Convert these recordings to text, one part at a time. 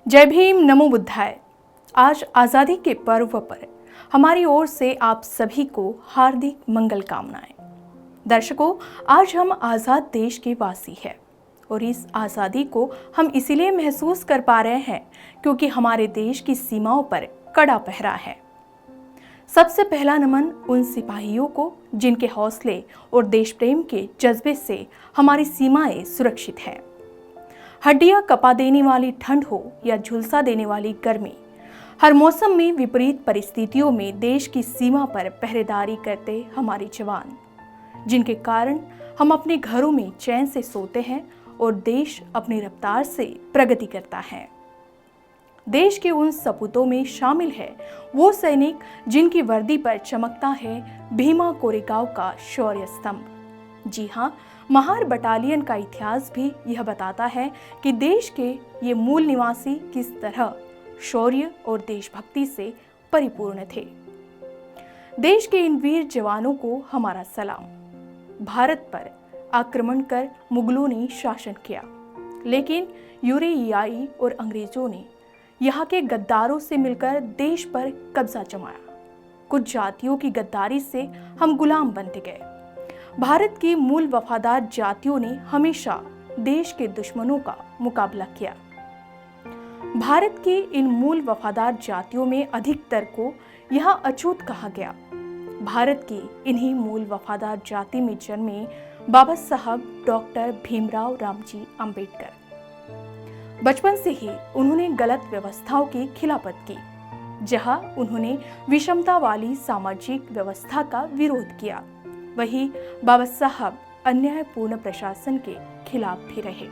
जय भीम, नमो बुद्धाय। आज आज़ादी के पर्व पर हमारी ओर से आप सभी को हार्दिक मंगल कामनाएं। दर्शकों, आज हम आज़ाद देश के वासी हैं और इस आज़ादी को हम इसीलिए महसूस कर पा रहे हैं क्योंकि हमारे देश की सीमाओं पर कड़ा पहरा है। सबसे पहला नमन उन सिपाहियों को जिनके हौसले और देश प्रेम के जज्बे से हमारी सीमाएं सुरक्षित हैं। हड्डियां कपा देने वाली ठंड हो या झुलसा देने वाली गर्मी, हर मौसम में विपरीत परिस्थितियों में देश की सीमा पर पहरेदारी करते हमारे जवान, जिनके कारण हम अपने घरों में चैन से सोते हैं और देश अपनी रफ्तार से प्रगति करता है। देश के उन सपूतों में शामिल है वो सैनिक जिनकी वर्दी पर चमकता है भीमा कोरेगांव का शौर्य स्तंभ। जी हाँ, महार बटालियन का इतिहास भी यह बताता है कि देश के ये मूल निवासी किस तरह शौर्य और देशभक्ति से परिपूर्ण थे। देश के इन वीर जवानों को हमारा सलाम। भारत पर आक्रमण कर मुगलों ने शासन किया, लेकिन यूरेशियाई और अंग्रेजों ने यहाँ के गद्दारों से मिलकर देश पर कब्जा जमाया। कुछ जातियों की गद्दारी से हम गुलाम बनते गए। भारत की मूल वफादार जातियों ने हमेशा देश के दुश्मनों का मुकाबला किया। भारत की इन मूल वफादार जातियों में अधिकतर को यहाँ अछूत कहा गया। भारत की इन्हीं मूल वफादार जाति में जन्मे बाबा साहब डॉक्टर भीमराव रामजी अंबेडकर। बचपन से ही उन्होंने गलत व्यवस्थाओं की खिलाफत की। जहां उन्होंने विषमता वाली सामाजिक व्यवस्था का विरोध किया, वहीं बाबा साहब अन्यायपूर्ण प्रशासन के खिलाफ भी रहे।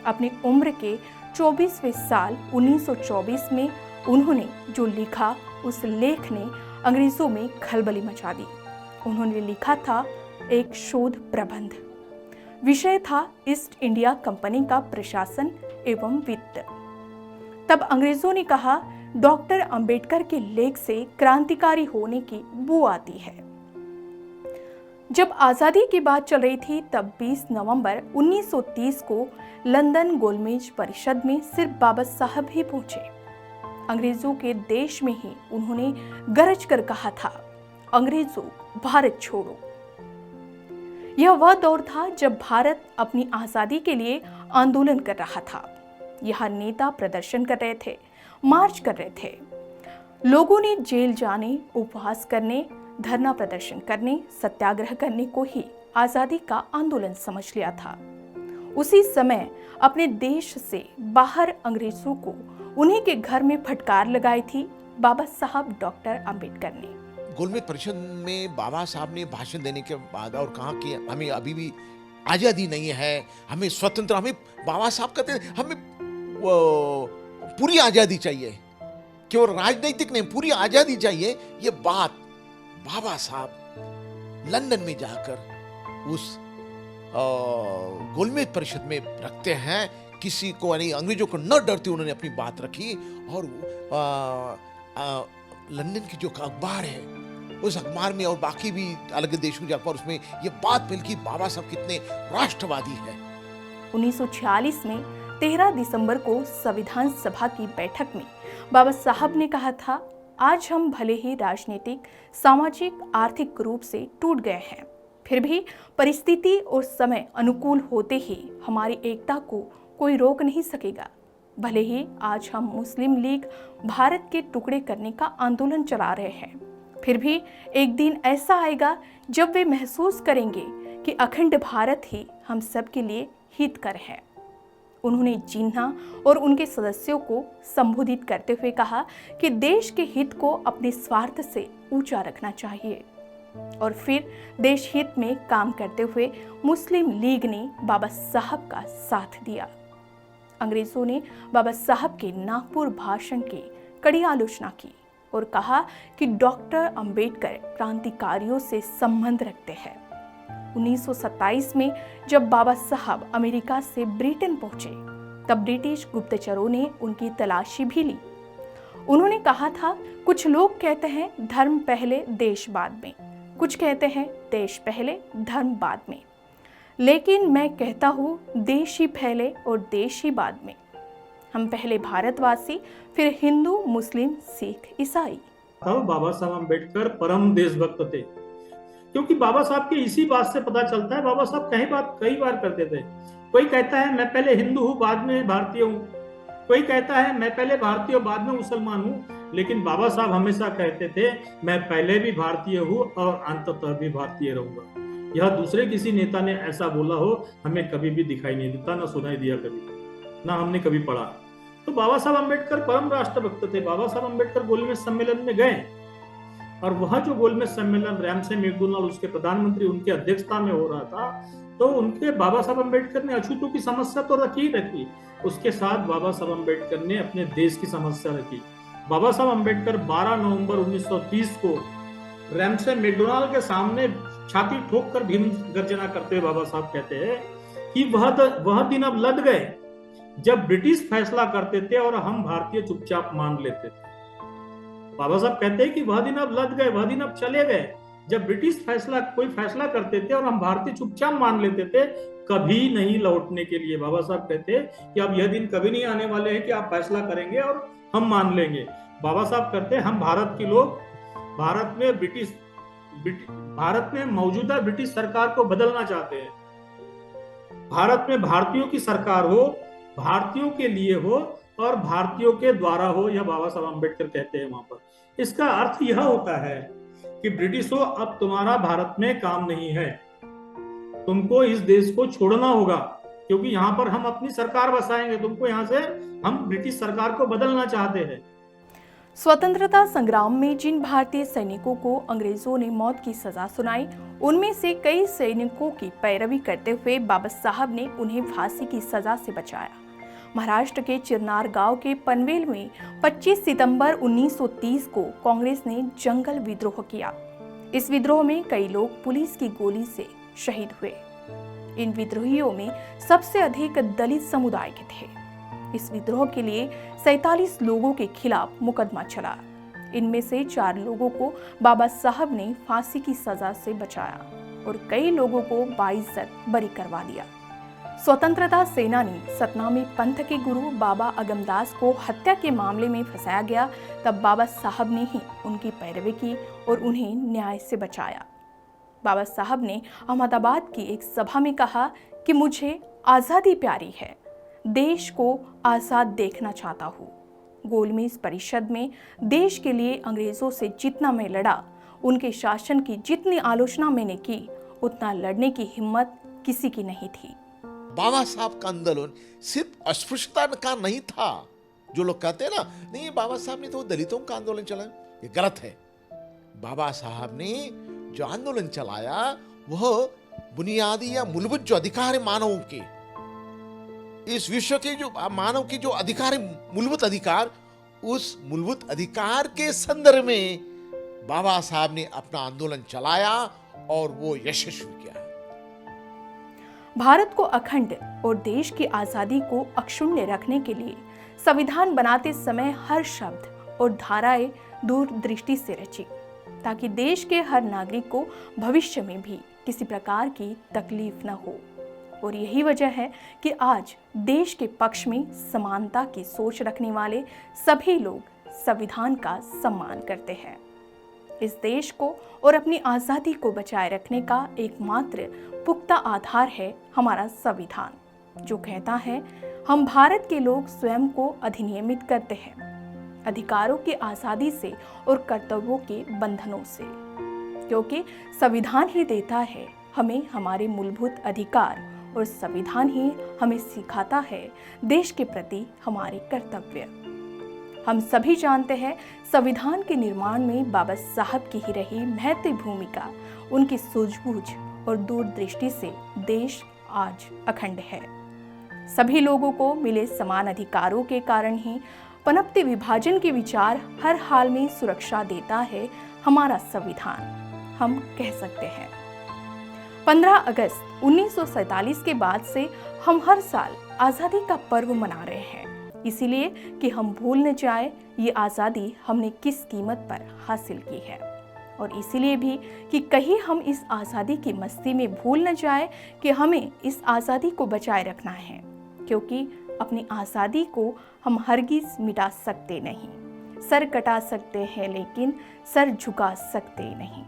अपनी उम्र के 24वें साल 1924 में उन्होंने जो लिखा, उस लेख ने अंग्रेजों में खलबली मचा दी। उन्होंने लिखा था एक शोध प्रबंध। विषय था ईस्ट इंडिया कंपनी का प्रशासन एवं वित्त। तब अंग्रेजों ने कहा, डॉक्टर अंबेडकर के लेख से क्रांतिकारी होने की बू आती है। जब आज़ादी की बात चल रही थी, तब 20 नवंबर 1930 को लंदन गोलमेज परिषद में सिर्फ बाबा साहब ही पहुंचे। अंग्रेजों के देश में ही उन्होंने गरज कर कहा था, अंग्रेजों भारत छोड़ो। यह वह दौर था जब भारत अपनी आज़ादी के लिए आंदोलन कर रहा था। यहाँ नेता प्रदर्शन कर रहे थे, मार्च कर रहे थे। लोगों ने जेल जाने, उपवास करने, धरना प्रदर्शन करने, सत्याग्रह करने को ही आज़ादी का आंदोलन समझ लिया था। उसी समय अपने देश से बाहर अंग्रेजों को उन्हीं के घर में फटकार लगाई थी बाबा साहब डॉक्टर अंबेडकर ने। गोलमेज परिषद में बाबा साहब ने भाषण देने के बाद और कहा कि हमें अभी भी आज़ादी नहीं है, हमें स्वतंत्र, हमें बाबा साहब कहते हैं हमें पूरी आज़ादी चाहिए, केवल राजनीतिक नहीं, पूरी आज़ादी चाहिए। ये बात बाबा साहब लंदन में जाकर उस गोलमेज परिषद में रखते हैं। किसी को यानी अंग्रेजों को न डरते उन्होंने अपनी बात रखी और लंदन की जो अखबार है, उस अखबार में और बाकी भी अलग देशों के अखबार, उसमें ये बात मिल कि बाबा साहब कितने राष्ट्रवादी है। 1946 में 13 दिसंबर को संविधान सभा की बैठक में बाबा साहब ने कहा था, आज हम भले ही राजनीतिक, सामाजिक, आर्थिक रूप से टूट गए हैं, फिर भी परिस्थिति और समय अनुकूल होते ही हमारी एकता को कोई रोक नहीं सकेगा। भले ही आज हम मुस्लिम लीग भारत के टुकड़े करने का आंदोलन चला रहे हैं, फिर भी एक दिन ऐसा आएगा जब वे महसूस करेंगे कि अखंड भारत ही हम सब के लिए हितकर है। उन्होंने जिन्ना और उनके सदस्यों को संबोधित करते हुए कहा कि देश के हित को अपने स्वार्थ से ऊंचा रखना चाहिए और फिर देश हित में काम करते हुए मुस्लिम लीग ने बाबा साहब का साथ दिया। अंग्रेजों ने बाबा साहब के नागपुर भाषण की कड़ी आलोचना की और कहा कि डॉक्टर अंबेडकर क्रांतिकारियों से संबंध रखते हैं। 1927 में जब बाबा साहब अमेरिका से ब्रिटेन पहुंचे, तब ब्रिटिश गुप्तचरों ने उनकी तलाशी भी ली। उन्होंने कहा था, कुछ लोग कहते हैं धर्म पहले देश बाद में, कुछ कहते हैं देश पहले धर्म बाद में, लेकिन मैं कहता हूँ देश ही पहले और देश ही बाद में। हम पहले भारतवासी, फिर हिंदू, मुस्लिम, सिख, ईसाई। तब बाबा साहब अम्बेडकर परम देशभक्त थे, क्योंकि बाबा साहब की इसी बात से पता चलता है। बाबा साहब कई बार करते थे। कोई कहता है मैं पहले हिंदू हूँ बाद में भारतीय हूँ, कोई कहता है मैं पहले भारतीय बाद में मुसलमान हूँ, लेकिन बाबा साहब हमेशा कहते थे मैं पहले भी भारतीय हूँ और अंततः भी भारतीय रहूंगा। यह दूसरे किसी नेता ने ऐसा बोला हो हमें कभी भी दिखाई नहीं देता, ना सुनाई दिया कभी, ना हमने कभी पढ़ा। तो बाबा साहब अम्बेडकर परम राष्ट्रभक्त थे। बाबा साहब अम्बेडकर गोलमेज सम्मेलन में गए और वह जो गोलमेज सम्मेलन रैमसे मैकडोनाल्ड उसके प्रधानमंत्री उनकी अध्यक्षता में हो रहा था, तो उनके बाबा साहब अम्बेडकर ने अछूतों की समस्या तो रखी, उसके साथ बाबा साहब अम्बेडकर ने अपने देश की समस्या रखी। बाबा साहब अम्बेडकर 12 नवंबर 1930 को रैमसे मैकडोनाल्ड के सामने छाती ठोक कर भीम गर्जना करते हुए बाबा साहब कहते हैं कि वह दिन अब लद गए जब ब्रिटिश फैसला करते थे और हम भारतीय चुपचाप मान लेते थे। बाबा साहब कहते हैं कि वह दिन अब लद गए, वह दिन अब चले गए जब ब्रिटिश कोई फैसला करते थे और हम भारतीय चुपचाप मान लेते थे, कभी नहीं लौटने के लिए। बाबा साहब कहते हैं कि अब यह दिन कभी नहीं आने वाले हैं कि आप फैसला करेंगे और हम मान लेंगे। बाबा साहब कहते हैं हम भारत के लोग भारत में मौजूदा ब्रिटिश सरकार को बदलना चाहते हैं। भारत में भारतीयों की सरकार हो, भारतीयों के लिए हो और भारतीयों के द्वारा हो, यह बाबा साहब अम्बेडकर कहते हैं वहां पर। इसका अर्थ यह होता है कि ब्रिटिशों अब तुम्हारा भारत में काम नहीं है, तुमको इस देश को छोड़ना होगा, क्योंकि यहाँ पर हम अपनी सरकार बसाएंगे, तुमको यहाँ से हम ब्रिटिश सरकार को बदलना चाहते हैं। स्वतंत्रता संग्राम में जिन भारतीय सैनिकों को अंग्रेजों ने मौत की सजा सुनाई, उनमें से कई सैनिकों की पैरवी करते हुए बाबा साहब ने उन्हें फांसी की सजा से बचाया। महाराष्ट्र के चिरनार गांव के पनवेल में 25 सितंबर 1930 को कांग्रेस ने जंगल विद्रोह किया। इस विद्रोह में कई लोग पुलिस की गोली से शहीद हुए। इन विद्रोहियों में सबसे अधिक दलित समुदाय के थे। इस विद्रोह के लिए 47 लोगों के खिलाफ मुकदमा चला। इनमें से 4 लोगों को बाबा साहब ने फांसी की सजा से बचाया और कई लोगों को बाइज्जत बरी करवा दिया। स्वतंत्रता सेनानी सतनामी पंथ के गुरु बाबा अगमदास को हत्या के मामले में फंसाया गया, तब बाबा साहब ने ही उनकी पैरवी की और उन्हें न्याय से बचाया। बाबा साहब ने अहमदाबाद की एक सभा में कहा कि मुझे आज़ादी प्यारी है, देश को आज़ाद देखना चाहता हूँ। गोलमेज परिषद में देश के लिए अंग्रेजों से जितना मैं लड़ा, उनके शासन की जितनी आलोचना मैंने की, उतना लड़ने की हिम्मत किसी की नहीं थी। बाबा साहब का आंदोलन सिर्फ अस्पृश्यता का नहीं था। जो लोग कहते हैं ना, नहीं बाबा साहब ने तो दलितों का आंदोलन चलाया, ये गलत है। बाबा साहब ने जो आंदोलन चलाया वह बुनियादी या मूलभूत जो अधिकार है मानवों के, इस विश्व के जो मानव की जो अधिकार है, मूलभूत अधिकार, उस मूलभूत अधिकार के संदर्भ में बाबा साहब ने अपना आंदोलन चलाया और वो यशस्वी किया। भारत को अखंड और देश की आजादी को अक्षुण्य रखने के लिए संविधान बनाते समय हर शब्द और धाराएं दूरदृष्टि से रची, ताकि देश के हर नागरिक को भविष्य में भी किसी प्रकार की तकलीफ न हो। और यही वजह है कि आज देश के पक्ष में समानता की सोच रखने वाले सभी लोग संविधान का सम्मान करते हैं। इस देश को और अपनी आज़ादी को बचाए रखने का एकमात्र पुख्ता आधार है हमारा संविधान, जो कहता है हम भारत के लोग स्वयं को अधिनियमित करते हैं, अधिकारों की आज़ादी से और कर्तव्यों के बंधनों से, क्योंकि संविधान ही देता है हमें हमारे मूलभूत अधिकार और संविधान ही हमें सिखाता है देश के प्रति हमारे कर्तव्य। हम सभी जानते हैं संविधान के निर्माण में बाबा साहब की ही रही महत्वपूर्ण भूमिका, उनकी सूझबूझ और दूरदृष्टि से देश आज अखंड है। सभी लोगों को मिले समान अधिकारों के कारण ही पनपते विभाजन के विचार हर हाल में सुरक्षा देता है हमारा संविधान, हम कह सकते हैं। 15 अगस्त 1947 के बाद से हम हर साल आज़ादी का पर्व मना रहे हैं, इसीलिए कि हम भूल न जाए ये आज़ादी हमने किस कीमत पर हासिल की है, और इसीलिए भी कि कहीं हम इस आज़ादी की मस्ती में भूल न जाए कि हमें इस आज़ादी को बचाए रखना है, क्योंकि अपनी आज़ादी को हम हरगिज़ मिटा सकते नहीं। सर कटा सकते हैं लेकिन सर झुका सकते नहीं।